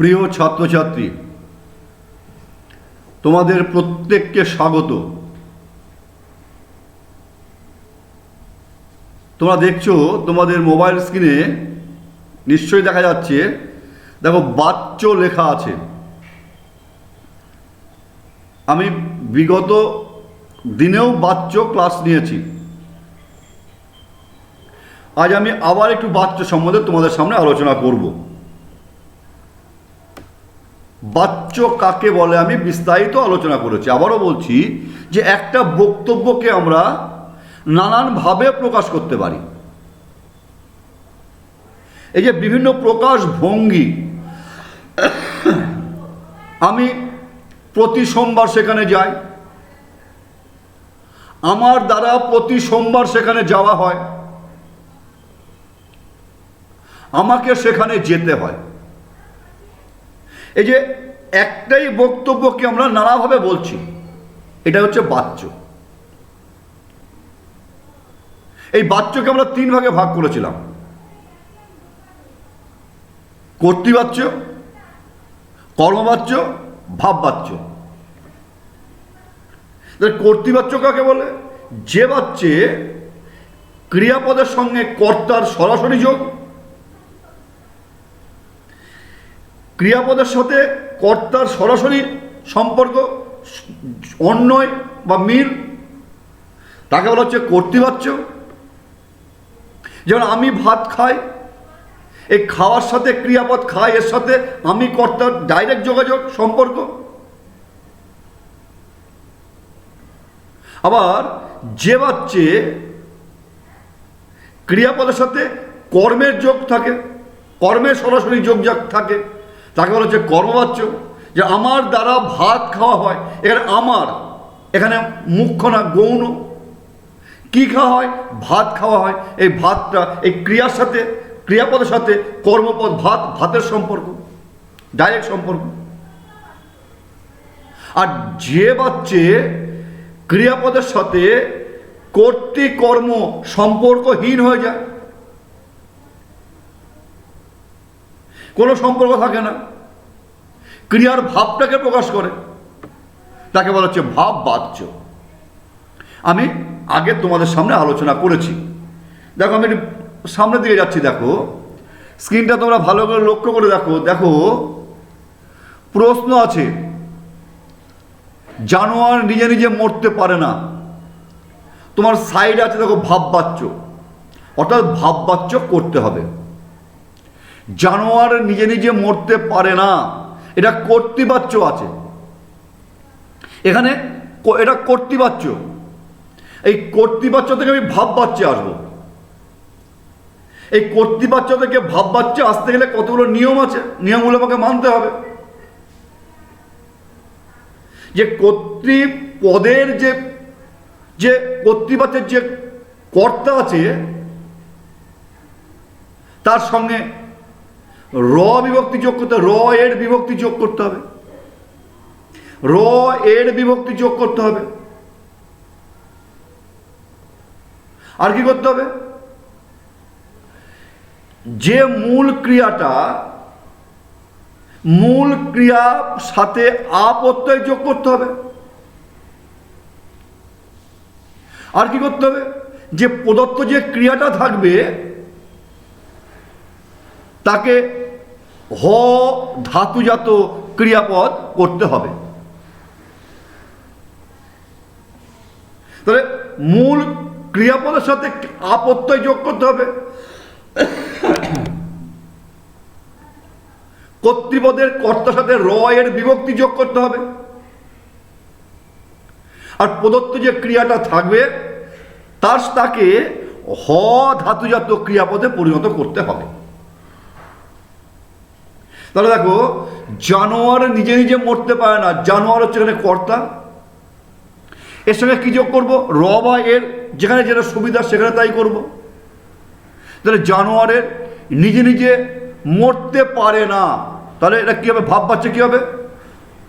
প্রিয় ছাত্রছাত্রী, তোমাদের প্রত্যেককে স্বাগত। তোমরা দেখছো তোমাদের মোবাইল স্ক্রিনে নিশ্চয়ই দেখা যাচ্ছে, দেখো বাচ্চ লেখা আছে। আমি বিগত দিনেও বাচ্চ ক্লাস নিয়েছি। আজ আমি আবার একটু বাচ্চ সম্বন্ধে তোমাদের সামনে আলোচনা করব। বাচ্চ কাকে বলে আমি বিস্তারিত আলোচনা করেছি। আবারও বলছি যে একটা বক্তব্যকে আমরা নানানভাবে প্রকাশ করতে পারি। এই যে বিভিন্ন প্রকাশ ভঙ্গি, আমি প্রতি সোমবার সেখানে যাই, আমার দ্বারা প্রতি সোমবার সেখানে যাওয়া হয়, আমাকে সেখানে যেতে হয়। এই যে একটাই বক্তব্যকে আমরা নানাভাবে বলছি, এটা হচ্ছে বাচ্চ। এই বাচ্চকে আমরা তিন ভাগে ভাগ করেছিলাম: কর্তৃবাচ্য, কর্মবাচ্য, ভাববাচ্য। কর্তৃবাচ্য কাকে বলে? যে বাচ্চে ক্রিয়াপদের সঙ্গে কর্তার সরাসরি যোগ, ক্রিয়াপদের সাথে কর্তার সরাসরি সম্পর্ক, অন্বয় বা মিল, তাকে বলা হচ্ছে কর্তৃবাচ্য। যেমন আমি ভাত খাই, এই খাওয়ার সাথে ক্রিয়াপদ খাই, এর সাথে আমি কর্তার ডাইরেক্ট যোগাযোগ, সম্পর্ক। আবার যে বাচ্চে ক্রিয়াপদের সাথে কর্মের যোগ থাকে, কর্মের সরাসরি যোগ থাকে, তাকে বলা হচ্ছে কর্মবাচ্য। যে আমার দ্বারা ভাত খাওয়া হয়, এখানে আমার, এখানে মুখ্য না, গৌণ। কি খাওয়া হয়? ভাত খাওয়া হয়। এই ভাতটা এই ক্রিয়ার সাথে, ক্রিয়াপদের সাথে কর্মপদ, ভাত, ভাতের সম্পর্ক, ডাইরেক্ট সম্পর্ক। আর যে বাচ্চে ক্রিয়াপদের সাথে কর্তৃকর্ম সম্পর্কহীন হয়ে যায়, কোনো সম্পর্ক থাকে না, ক্রিয়ার ভাবটাকে প্রকাশ করে, তাকে বলা হচ্ছে ভাব বাচ্য। আমি আগে তোমাদের সামনে আলোচনা করেছি। দেখো আমি সামনের দিকে যাচ্ছি, দেখো স্ক্রিনটা তোমরা ভালো করে লক্ষ্য করে দেখো। দেখো প্রশ্ন আছে, জানোয়ার নিজে নিজে মরতে পারে না। তোমার সাইডে আছে দেখো ভাববাচ্য, অর্থাৎ ভাববাচ্য করতে হবে। জানোয়ার নিজে নিজে মরতে পারে না, এটা কর্তৃবাচ্য আছে এখানে, এটা কর্তৃবাচ্য। এই কর্তৃবাচ্য থেকে আমি ভাববাচ্যে আসবো। এই কর্তৃবাচ্য থেকে ভাববাচ্যে আসতে গেলে কতগুলো নিয়ম আছে, নিয়মগুলো আমাকে মানতে হবে। যে কর্তৃপদের যে কর্তৃবাচ্যের যে কর্তা আছে, তার সঙ্গে র বিভক্তি যোগ করতে হবে, র এর বিভক্তি যোগ করতে হবে, র এর বিভক্তি যোগ করতে হবে। আর কি করতে হবে? যে মূল ক্রিয়াটা, মূল ক্রিয়ার সাথে আ প্রত্যয় যোগ করতে হবে। আর কি করতে হবে? যে প্রদত্ত যে ক্রিয়াটা থাকবে তাকে হ ধাতুজাত ক্রিয়াপদ করতে হবে। তাহলে মূল ক্রিয়াপদের সাথে আ প্রত্যয় যোগ করতে হবে, কর্তৃপদের কর্তার সাথে র এর বিভক্তি যোগ করতে হবে, আর প্রদত্ত যে ক্রিয়াটা থাকবে তাকে হ ধাতুজাত ক্রিয়াপদে পরিণত করতে হবে। তাহলে দেখো, জানোয়ার নিজে নিজে মরতে পারে না, জানোয়ার হচ্ছে এখানে কর্তা। এর সঙ্গে কি যোগ করবো? র বা এর, যেখানে যেটা সুবিধা সেখানে তাই করব। তাহলে জানোয়ারের নিজে নিজে মরতে পারে না, তাহলে এটা কি হবে? ভাববাচ্য কি হবে?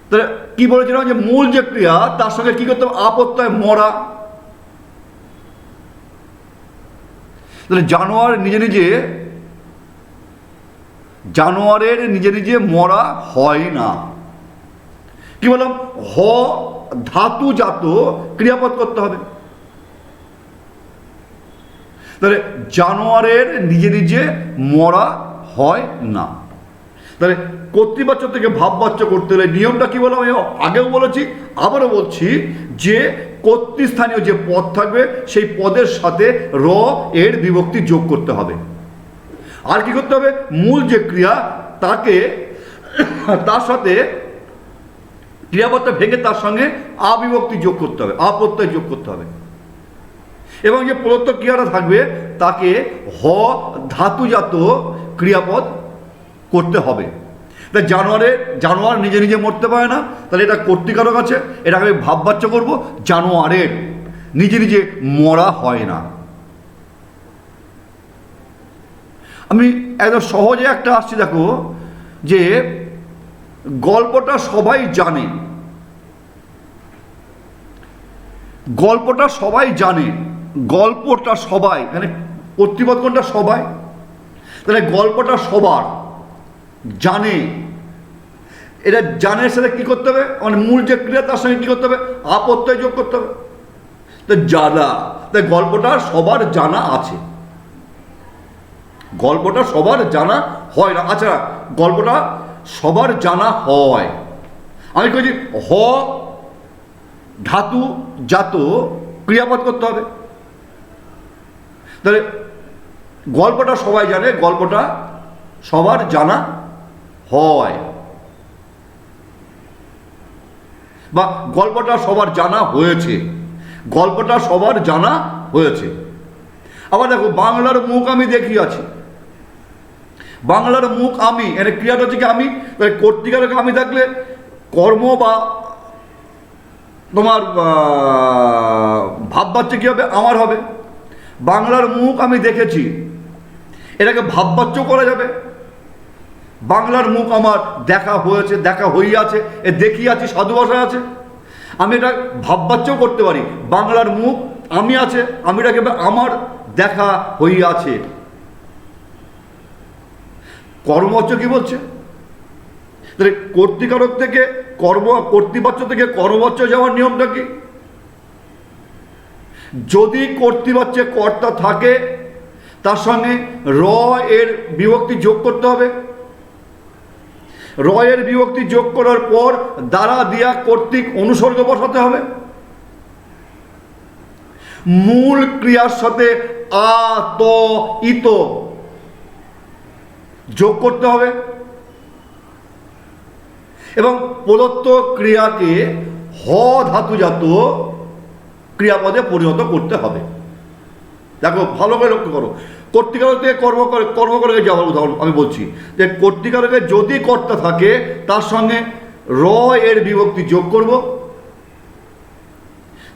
তাহলে কি বলেছিলাম যে মূল যে ক্রিয়া তার সঙ্গে কি করতে হবে? আপত্যয়, মরা। তাহলে জানোয়ার নিজে নিজে জানোয়ারের নিজে নিজে মরা হয় না। কি বললাম? হ ধাতুজাত ক্রিয়াপদ করতে হবে। তাহলে জানোয়ারের নিজে নিজে মরা হয় না। তাহলে কর্তৃবাচ্য থেকে ভাববাচ্য করতে হলে নিয়মটা কি বললাম? আমি আগেও বলেছি, আবারও বলছি, যে কর্তৃস্থানীয় যে পদ থাকবে সেই পদের সাথে র এর বিভক্তি যোগ করতে হবে। আর কি করতে হবে? মূল যে ক্রিয়া তাকে তার সাথে ক্রিয়াপদটা ভেঙে তার সঙ্গে আবিভক্তি যোগ করতে হবে, আপ্রত্যয় যোগ করতে হবে। এবং যে প্রদত্ত ক্রিয়াটা থাকবে তাকে হ ধাতুজাত ক্রিয়াপদ করতে হবে। তাই জানোয়ার নিজে নিজে মরতে পারে না, তাহলে এটা কর্তৃকারক আছে, এটাকে আমি ভাববাচ্য করবো, জানোয়ারের নিজে নিজে মরা হয় না। আমি একদম সহজে একটা আসছি, দেখো, যে গল্পটা সবাই জানে, গল্পটা সবাই জানে, গল্পটা সবাই, মানে কর্তৃপদ কোনটা? সবাই। তাহলে গল্পটা সবার জানে, এটা জানের সাথে কি করতে হবে? মানে মূল যে ক্রিয়া তার সঙ্গে কি করতে হবে? আপত্যয় যোগ করতে হবে। তো জানা, তাই গল্পটা সবার জানা আছে, গল্পটা সবার জানা হয় না। আচ্ছা, গল্পটা সবার জানা হয়, আমি কইছি হ ধাতু জাত ক্রিয়াপদ করতে হবে। তাহলে গল্পটা সবাই জানে, গল্পটা সবার জানা হয়, বা গল্পটা সবার জানা হয়েছে, গল্পটা সবার জানা হয়েছে। আবার দেখো, বাংলার মুখ আমি দেখিয়াছি, বাংলার মুখ আমি, এর ক্রিয়াটা হচ্ছে কি আমি। তাহলে কর্তৃকারক আমি থাকলে কর্ম বা তোমার ভাববাচ্য কি হবে? আমার হবে। বাংলার মুখ আমি দেখেছি, এটাকে ভাববাচ্য করা যাবে। বাংলার মুখ আমার দেখা হয়েছে, দেখা হইয়াছে, এ দেখিয়াছি সাধু ভাষায় আছে, আমি এটা ভাববাচ্যও করতে পারি। বাংলার মুখ আমি আছে, আমি এটাকে আমার দেখা হইয়াছে। কর্মবাচ্য কি বলছে? তাহলে কর্তৃকারক থেকে কর্তৃবাচ্য থেকে কর্মবাচ্য যাওয়ার নিয়মটা কি? যদি কর্তৃবাচ্যে কর্তা থাকে তার সঙ্গে র এর বিভক্তি যোগ করতে হবে। র এর বিভক্তি যোগ করার পর দ্বারা দিয়া কর্তৃক অনুসর্গ বসাতে হবে। মূল ক্রিয়ার সাথে আ ত ইত যোগ করতে হবে এবং প্রদত্ত ক্রিয়াকে হ ধাতুজাত ক্রিয়াপদে পরিণত করতে হবে। দেখো, ভালো করে লক্ষ্য করো, কর্তৃকারক থেকে কর্মকারকে যাওয়ার উদাহরণ আমি বলছি, যে কর্তৃকারকে যদি কর্তা থাকে তার সঙ্গে র এর বিভক্তি যোগ করব,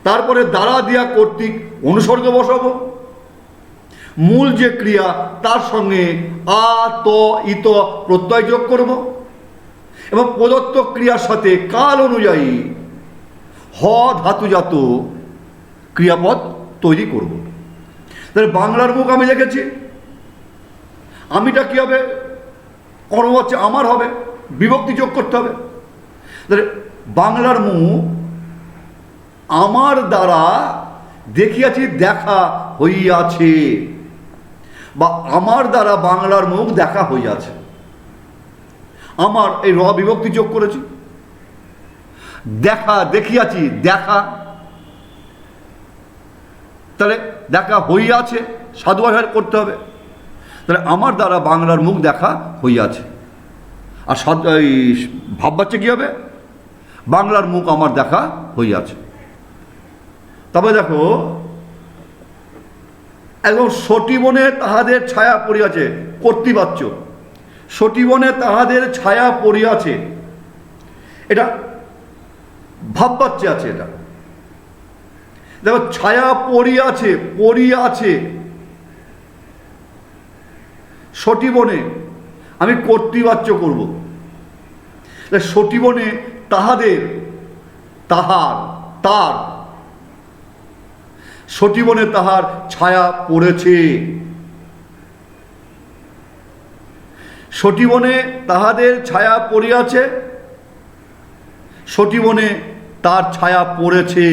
তারপরে দ্বারা দিয়া কর্তৃক অনুসর্গ বসাবো, মূল যে ক্রিয়া তার সঙ্গে আ ত ইত প্রত্যয় যোগ করব এবং প্রদত্ত ক্রিয়ার সাথে কাল অনুযায়ী হ ধাতুজাত ক্রিয়াপদ তৈরি করব। তাহলে বাংলার মুখ আমি দেখেছি, আমিটা কি হবে? কর্মবাচ্য আমার হবে, বিভক্তি যোগ করতে হবে। তাহলে বাংলার মুখ আমার দ্বারা দেখিয়াছি, দেখা হইয়াছে, বা আমার দ্বারা বাংলার মুখ দেখা হইয়াছে। আমার এই র বিভক্তি যোগ করেছি, দেখা দেখিয়াছি, দেখা, তাহলে দেখা হইয়াছে সাধু ভাষায় করতে হবে। তাহলে আমার দ্বারা বাংলার মুখ দেখা হইয়াছে। আর ভাববাচ্য কি হবে? বাংলার মুখ আমার দেখা হইয়াছে। তবে দেখো, একদম সটিবনে তাহাদের ছায়া পড়িয়াছে, কর্তৃবাচ্য, সটিবনে তাহাদের ছায়া পড়িয়াছে, এটা ভাববাচ্য আছে। এটা দেখো, ছায়া পড়িয়াছে, পড়িয়াছে, সটিবনে আমি কর্তৃবাচ্য করব। সটিবনে তাহাদের, তাহার, তার, সটিবনে তাহার ছায়া পড়েছে। সটিবনে তাহাদের ছায়া পড়িয়াছে, সটিবনে তার ছায়া পড়েছে।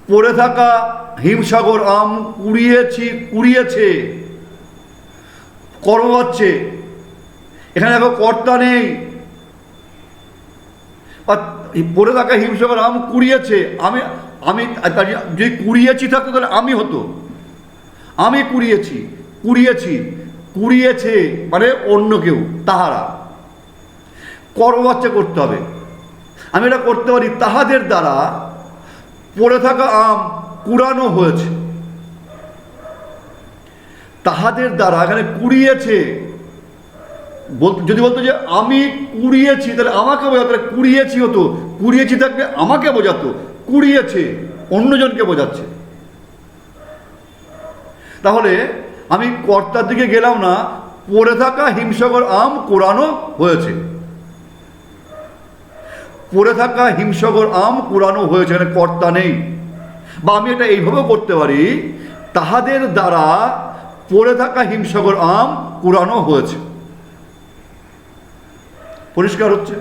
পড়ে থাকা হিমসাগর আম কুড়িয়েছে, কর্ম পাচ্ছে। এখানে দেখো কর্তা নেই, পড়ে থাকা হিমসাগর আম কুড়িয়েছে। আমি আমি যদি কুড়িয়েছি থাকতো তাহলে আমি হতো, আমি কুড়িয়েছে মানে অন্য কেউ, তাহারা। কর্মবাচ্চা করতে হবে। আমি এটা করতে পারি, তাহাদের দ্বারা পড়ে থাকা আম কুড়ানো হয়েছে। তাহাদের দ্বারা এখানে কুড়িয়েছে, যদি বলতো যে আমি কুড়িয়েছি তাহলে আমাকে বোঝাতো, তাহলে কুড়িয়েছি হতো। কুড়িয়েছি থাকবে আমাকে বোঝাতো, কুড়িয়েছে অন্যজনকে বোঝাচ্ছে। তাহলে আমি কর্তার দিকে গেলাম না, পড়ে থাকা হিমসাগর আম কুড়ানো হয়েছে। পড়ে থাকা হিমসাগর আম কুড়ানো হয়েছে, এখানে কর্তা নেই। বা আমি এটা এইভাবেও করতে পারি, তাহাদের দ্বারা পড়ে থাকা হিমসাগর আম কুড়ানো হয়েছে। পরিষ্কার হচ্ছে?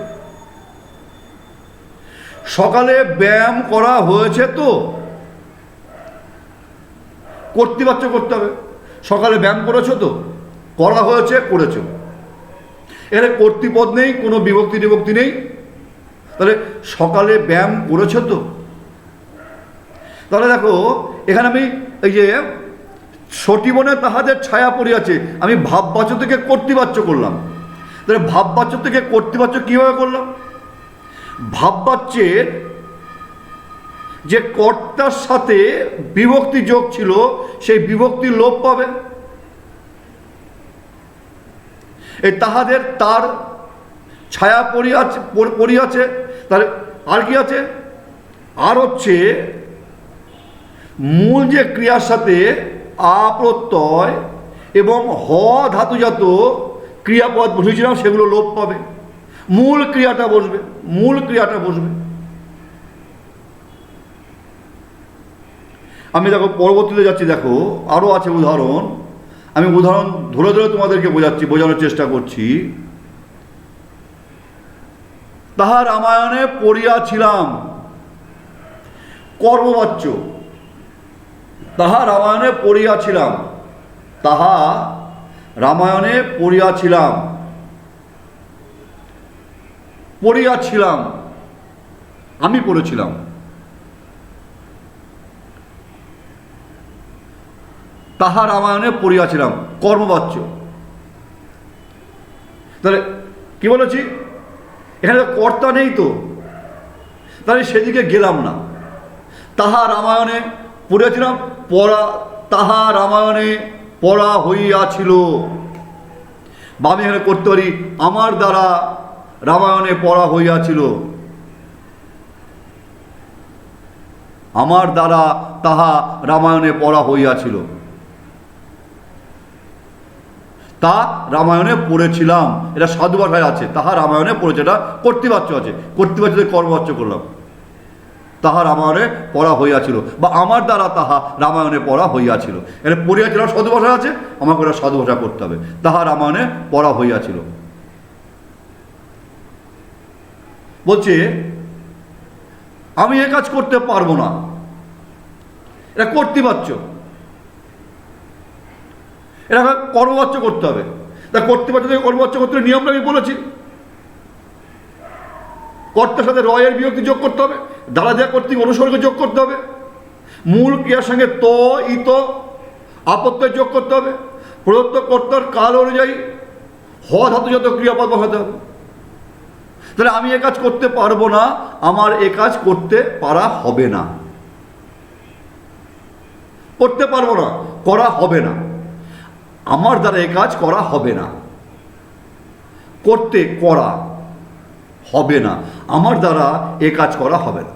সকালে ব্যায়াম করা হয়েছে তো, কর্তৃবাচ্য করতে হবে। সকালে ব্যায়াম করেছো তো, করা হয়েছে, করেছো। এখানে কর্তৃপদ নেই, কোনো বিভক্তি টিভক্তি নেই। তাহলে সকালে ব্যায়াম করেছো তো। তাহলে দেখো এখানে আমি এই যে সটিবনে তাহাদের ছায়া পড়িয়াছে, আমি ভাববাচ্য থেকে কর্তৃবাচ্য করলাম। তাহলে ভাববাচ্য থেকে কর্তৃবাচ্য কিভাবে করলাম? ভাববাচ্যের যে কর্তার সাথে বিভক্তি যোগ ছিল সেই বিভক্তি লোপ পাবে। এই তাহাদের তার ছায়া পড়িয়াছে, তাহলে আর কি আছে? আর হচ্ছে মূল যে ক্রিয়ার সাথে আ প্রত্যয় এবং হ ধাতুজাত ক্রিয়াপদ বসেছিলাম সেগুলো লোপ পাবে, মূল ক্রিয়াটা বসবে, মূল ক্রিয়াটা বসবে। আমি দেখো পরবর্তীতে যাচ্ছি, দেখো আরও আছে উদাহরণ। আমি উদাহরণ ধরে ধরে তোমাদেরকে বোঝানোর চেষ্টা করছি। তাহা রামায়ণে পড়িয়াছিলাম, কর্মবাচ্য। তাহা রামায়ণে পড়িয়াছিলাম, তাহা রামায়ণে পড়িয়াছিলাম, পড়িয়াছিলাম আমি পড়েছিলাম। তাহা রামায়ণে পড়িয়াছিলাম, কর্মবাচ্য। তাহলে কি বলেছি? এখানে কর্তা নেই তো, তাহলে সেদিকে গেলাম না। তাহা রামায়ণে পড়িয়াছিলাম, পড়া, তাহা রামায়ণে পড়া হইয়াছিল। বা আমি এখানে করতে পারি, আমার দ্বারা রামায়ণে পড়া হইয়াছিল, আমার দ্বারা তাহা রামায়ণে পড়া হইয়াছিল। তা রামায়ণে পড়েছিলাম, এটা সাধু ভাষায় আছে। তাহা রামায়ণে পড়েছে, এটা কর্তৃবাচ্য আছে। কর্তৃবাচ্যতে কর্মবাচ্য করলাম, তাহা রামায়ণে পড়া হইয়াছিল, বা আমার দ্বারা তাহা রামায়ণে পড়া হইয়াছিল। এটা পড়িয়াছিলাম সাধু ভাষা আছে, আমাকে ওটা সাধু ভাষা করতে হবে। তাহা রামায়ণে পড়া হইয়াছিল। বলছে আমি এ কাজ করতে পারবো না, এটা কর্তৃবাচ্য, এটা কর্মবাচ্য করতে হবে। তা কর্তৃবাচ্য থেকে কর্মবাচ্য করতে নিয়মটা আমি বলেছি। কর্তার সাথে রয়ের বিভক্তি যোগ করতে হবে, দ্বারা দেওয়া কর্তৃক অনুসর্গ যোগ করতে হবে, মূল ক্রিয়ার সঙ্গে ত ইত আপত্যয় যোগ করতে হবে, প্রদত্ত কর্তার কাল অনুযায়ী হ ধাতুজাত ক্রিয়াপদ বসাতে হবে। তাহলে আমি এ কাজ করতে পারবো না, আমার এ কাজ করতে পারা হবে না, করতে পারবো না, করা হবে না। আমার দ্বারা এ কাজ করা হবে না, করতে করা হবে না, আমার দ্বারা এ কাজ করা হবে না।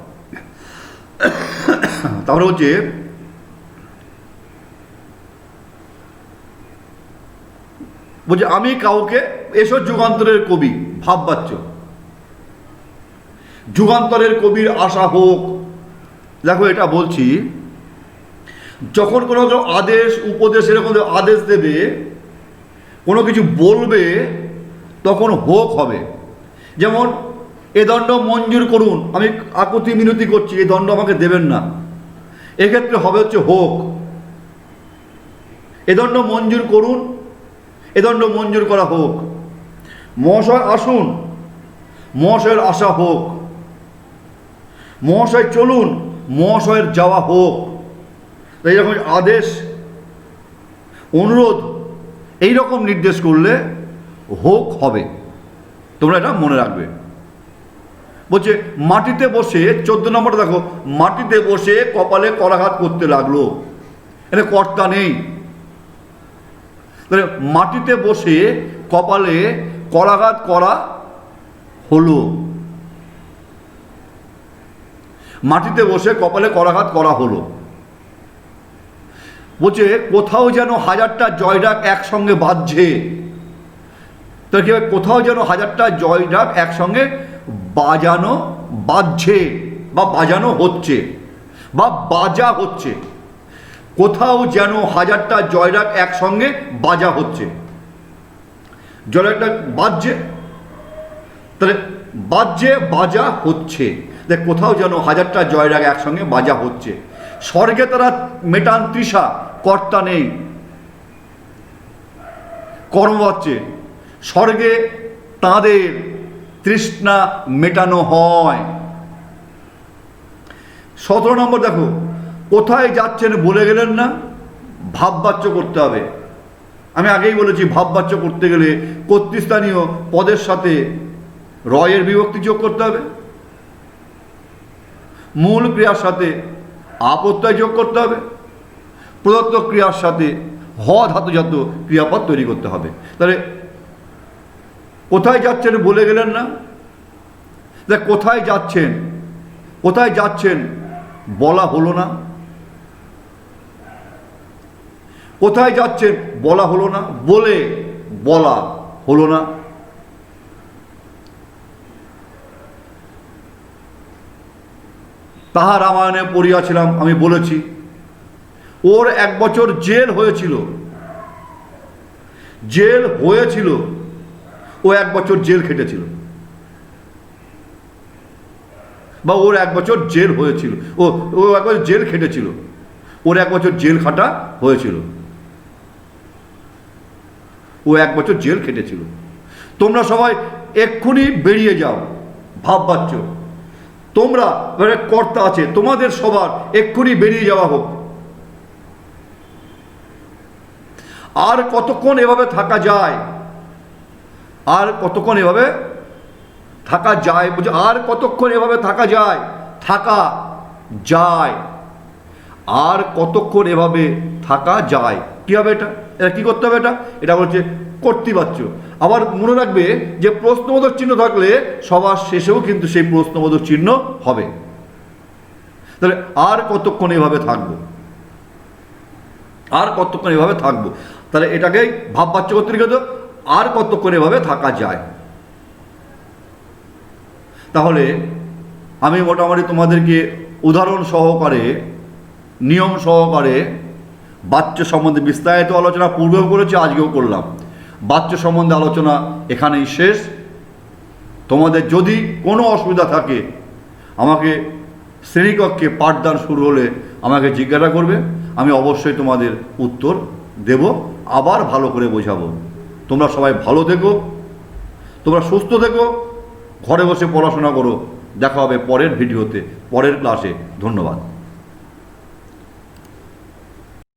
তারপরে হচ্ছে আমি কাউকে, এসো যুগান্তরের কবি, ভাববাচ্য, যুগান্তরের কবির আশা হোক। দেখো এটা বলছি, যখন কোনো আদেশ উপদেশ এরকম আদেশ দেবে, কোনো কিছু বলবে, তখন হোক হবে। যেমন এ দণ্ড মঞ্জুর করুন, আমি আকুতি মিনতি করছি, এই দণ্ড আমাকে দেবেন না, এক্ষেত্রে হবে হচ্ছে হোক। এ দণ্ড মঞ্জুর করুন, এ দণ্ড মঞ্জুর করা হোক। মহাশয় আসুন, মহাশয়ের আসা হোক। মহাশয় চলুন, মহাশয়ের যাওয়া হোক। এইরকম আদেশ, অনুরোধ, এইরকম নির্দেশ করলে হোক হবে। তোমরা এটা মনে রাখবে। বলছে মাটিতে বসে, 14 নম্বরটা দেখো, মাটিতে বসে কপালে করাঘাত করতে লাগলো। এটা কর্তা নেই। মাটিতে বসে কপালে করাঘাত করা হলো। মাটিতে বসে কপালে করাঘাত করা হলো। বলছে কোথাও যেন 1000টা জয়ডাক একসঙ্গে বাজছে। তো কি কোথাও যেন 1000টা জয়ডাক একসঙ্গে বাজছে বা বাজানো হচ্ছে বা বাজা হচ্ছে। কোথাও যেন 1000টা জয়ডাক একসঙ্গে বাজা হচ্ছে। জয়ডাকটা বাজছে, তাহলে বাজছে বাজা হচ্ছে। দেখ কোথাও যেন 1000টা জয়ডাক একসঙ্গে বাজা হচ্ছে। স্বর্গে তারা মেটান তৃষা, কর্তা নেই, কর্ম হচ্ছে। স্বর্গে তাঁদের তৃষ্ণা মেটানো হয়। 17 নম্বর দেখো, কোথায় যাচ্ছেন বলে গেলেন না, ভাববাচ্য করতে হবে। আমি আগেই বলেছি, ভাববাচ্য করতে গেলে কর্তৃস্থানীয় পদের সাথে রয়ের বিভক্তি যোগ করতে হবে, মূল ক্রিয়ার সাথে আপত্যয় যোগ করতে হবে, প্রদত্ত ক্রিয়ার সাথে হ ধাতুজাত ক্রিয়াপদ তৈরি করতে হবে। তাহলে কোথায় যাচ্ছেন বলে গেলেন না, দেখ কোথায় যাচ্ছেন, কোথায় যাচ্ছেন বলা হলো না, কোথায় যাচ্ছেন বলা হলো না, বলে বলা হলো না। তাহা রামায়ণে পড়িয়াছিলাম, আমি বলেছি। ওর 1 বছর জেল হয়েছিল, জেল হয়েছিল, ও 1 বছর জেল খেটেছিল, বা ওর 1 বছর জেল হয়েছিল, ও 1 বছর জেল খেটেছিল, ওর 1 বছর জেল খাটা হয়েছিল, ও 1 বছর জেল খেটেছিল। তোমরা সবাই এক্ষুনি বেরিয়ে যাও, ভাববাচ্য। তোমরা কর্তা আছে, তোমাদের সবার এক্ষুনি বেরিয়ে যাওয়া হোক। আর কতক্ষণ এভাবে থাকা যায়, আর কতক্ষণ এভাবে থাকা যায়, বুঝে, আর কতক্ষণ এভাবে থাকা যায়, থাকা যায়, আর কতক্ষণ এভাবে থাকা যায়। কি হবে এটা, এটা কি করতে হবে, এটা বলছে কর্তৃবাচ্য। আবার মনে রাখবে যে প্রশ্নবোধক চিহ্ন থাকলে সবার শেষেও কিন্তু সেই প্রশ্নবোধক চিহ্ন হবে। তাহলে আর কতক্ষণ এভাবে থাকবো, আর কতক্ষণ এভাবে থাকবো, তাহলে এটাকেই ভাববাচ্য করতে লিখে দাও, আর কতক্ষণ এভাবে থাকা যায়। তাহলে আমি মোটামুটি তোমাদেরকে উদাহরণ সহকারে, নিয়ম সহকারে বাচ্য সম্বন্ধে বিস্তারিত আলোচনা পূর্বেও করেছি, আজকেও করলাম। বাচ্য সম্বন্ধে আলোচনা এখানেই শেষ। তোমাদের যদি কোনো অসুবিধা থাকে আমাকে শ্রেণীকক্ষে পাঠদান শুরু হলে আমাকে জিজ্ঞাসা করবে, আমি অবশ্যই তোমাদের উত্তর দেব, আবার ভালো করে বোঝাবো। তোমরা সবাই ভালো থেকো, তোমরা সুস্থ থেকো, ঘরে বসে পড়াশোনা করো। দেখা হবে পরের ভিডিওতে, পরের ক্লাসে। ধন্যবাদ।